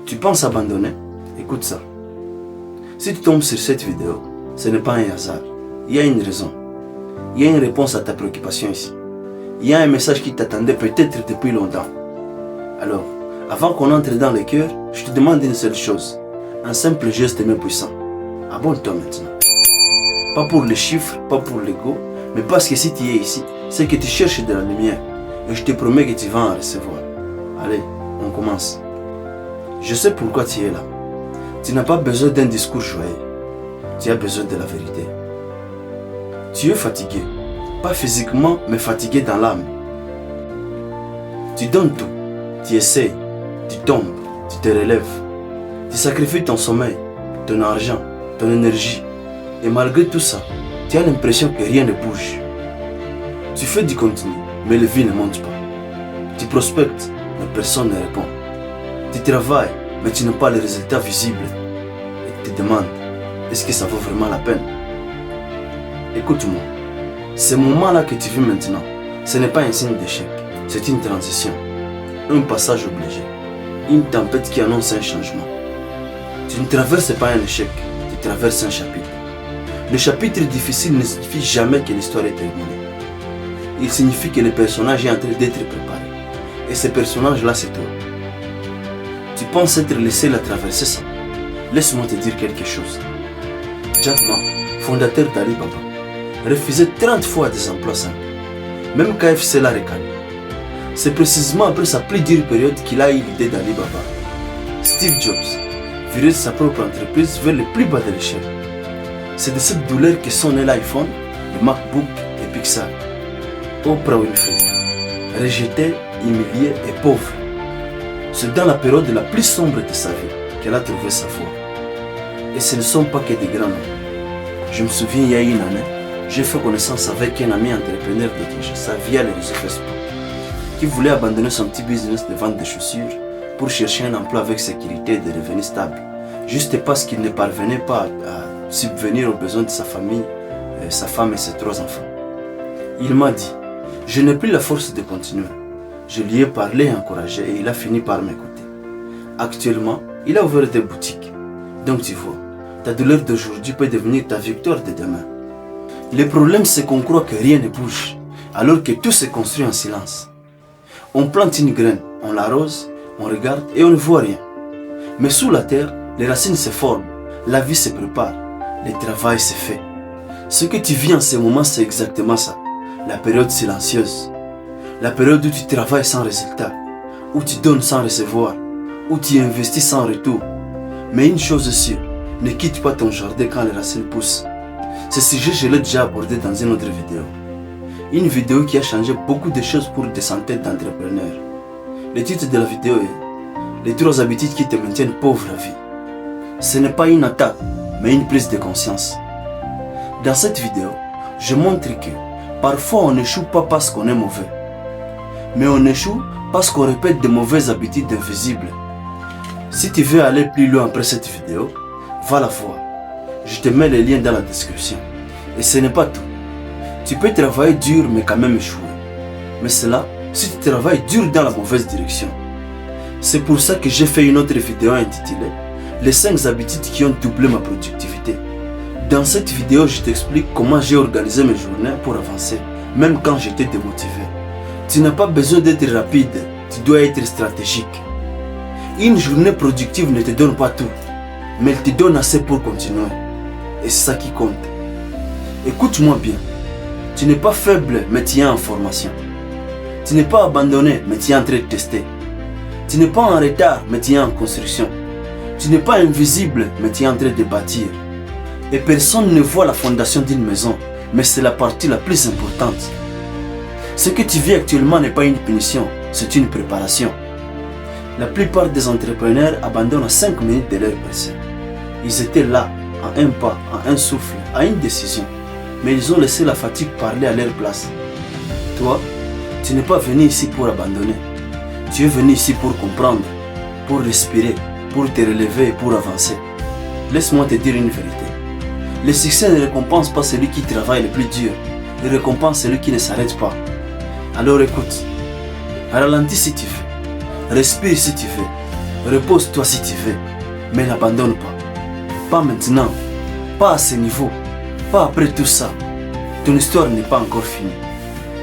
Tu penses abandonner? Écoute ça. Si tu tombes sur cette vidéo, ce n'est pas un hasard. Il y a une raison. Il y a une réponse à ta préoccupation ici. Il y a un message qui t'attendait peut-être depuis longtemps. Alors, avant qu'on entre dans le cœur, je te demande une seule chose. Un simple geste mais puissant. Abonne-toi maintenant. Pas pour les chiffres, pas pour l'ego, mais parce que si tu es ici, c'est que tu cherches de la lumière. Et je te promets que tu vas en recevoir. Allez, on commence. Je sais pourquoi tu es là. Tu n'as pas besoin d'un discours joyeux. Tu as besoin de la vérité. Tu es fatigué. Pas physiquement, mais fatigué dans l'âme. Tu donnes tout. Tu essaies. Tu tombes. Tu te relèves. Tu sacrifies ton sommeil, ton argent, ton énergie. Et malgré tout ça, tu as l'impression que rien ne bouge. Tu fais du contenu, mais le vie ne monte pas. Tu prospectes, mais personne ne répond. Tu travailles, mais tu n'as pas les résultats visibles. Et tu te demandes, est-ce que ça vaut vraiment la peine? Écoute-moi, ce moment-là que tu vis maintenant, ce n'est pas un signe d'échec, c'est une transition, un passage obligé, une tempête qui annonce un changement. Tu ne traverses pas un échec, tu traverses un chapitre. Le chapitre difficile ne signifie jamais que l'histoire est terminée. Il signifie que le personnage est en train d'être préparé. Et ce personnage-là, c'est toi. Tu penses être le seul à traverser ça? Laisse-moi te dire quelque chose. Jack Ma, fondateur d'Ali Baba, refusait 30 fois des emplois simples. Même KFC l'a recalé. C'est précisément après sa plus dure période qu'il a eu l'idée d'Ali Baba. Steve Jobs virait sa propre entreprise vers le plus bas de l'échelle. C'est de cette douleur que sont nés l'iPhone, le MacBook et Pixar. Oprah Winfrey, rejetée, humiliée et pauvre. C'est dans la période la plus sombre de sa vie qu'elle a trouvé sa voie. Et ce ne sont pas que des grands noms. Je me souviens, il y a une année, j'ai fait connaissance avec un ami entrepreneur de Kinshasa via les réseaux Facebook, qui voulait abandonner son petit business de vente de chaussures pour chercher un emploi avec sécurité et des revenus stables, juste parce qu'il ne parvenait pas à subvenir aux besoins de sa famille, sa femme et ses 3 enfants. Il m'a dit, je n'ai plus la force de continuer. Je lui ai parlé et encouragé et il a fini par m'écouter. Actuellement, il a ouvert des boutiques. Donc tu vois, ta douleur d'aujourd'hui peut devenir ta victoire de demain. Le problème, c'est qu'on croit que rien ne bouge, alors que tout se construit en silence. On plante une graine, on l'arrose, on regarde et on ne voit rien. Mais sous la terre, les racines se forment, la vie se prépare, le travail se fait. Ce que tu vis en ce moment, c'est exactement ça. La période silencieuse. La période où tu travailles sans résultat, où tu donnes sans recevoir, où tu investis sans retour. Mais une chose est sûre, ne quitte pas ton jardin quand les racines poussent. Ce sujet, je l'ai déjà abordé dans une autre vidéo. Une vidéo qui a changé beaucoup de choses pour des centaines d'entrepreneurs. Le titre de la vidéo est « Les 3 habitudes qui te maintiennent pauvre à vie ». Ce n'est pas une attaque, mais une prise de conscience. Dans cette vidéo, je montre que parfois on n'échoue pas parce qu'on est mauvais, mais on échoue parce qu'on répète de mauvaises habitudes invisibles. Si tu veux aller plus loin après cette vidéo, va la voir. Je te mets les liens dans la description. Et ce n'est pas tout. Tu peux travailler dur mais quand même échouer. Mais cela, si tu travailles dur dans la mauvaise direction. C'est pour ça que j'ai fait une autre vidéo intitulée « Les 5 habitudes qui ont doublé ma productivité ». Dans cette vidéo, je t'explique comment j'ai organisé mes journées pour avancer, même quand j'étais démotivé. Tu n'as pas besoin d'être rapide, tu dois être stratégique. Une journée productive ne te donne pas tout, mais elle te donne assez pour continuer. Et c'est ça qui compte. Écoute-moi bien. Tu n'es pas faible, mais tu es en formation. Tu n'es pas abandonné, mais tu es en train de tester. Tu n'es pas en retard, mais tu es en construction. Tu n'es pas invisible, mais tu es en train de bâtir. Et personne ne voit la fondation d'une maison, mais c'est la partie la plus importante. Ce que tu vis actuellement n'est pas une punition, c'est une préparation. La plupart des entrepreneurs abandonnent à 5 minutes de leur passé. Ils étaient là, à un pas, à un souffle, à une décision. Mais ils ont laissé la fatigue parler à leur place. Toi, tu n'es pas venu ici pour abandonner. Tu es venu ici pour comprendre, pour respirer, pour te relever et pour avancer. Laisse-moi te dire une vérité. Le succès ne récompense pas celui qui travaille le plus dur. Il récompense celui qui ne s'arrête pas. Alors écoute, ralentis si tu veux, respire si tu veux, Repose-toi si tu veux, mais n'abandonne pas. Pas maintenant, pas à ce niveau, pas après tout ça. Ton histoire n'est pas encore finie.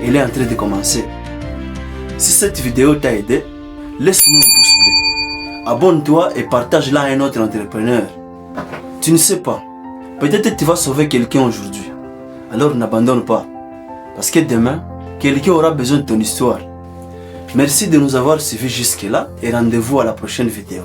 Elle est en train de commencer. Si cette vidéo t'a aidé, laisse-nous un pouce bleu. Abonne-toi et partage-la à un autre entrepreneur. Tu ne sais pas, peut-être que tu vas sauver quelqu'un aujourd'hui. Alors n'abandonne pas. Parce que demain, quelqu'un aura besoin de ton histoire. Merci de nous avoir suivis jusque-là et rendez-vous à la prochaine vidéo.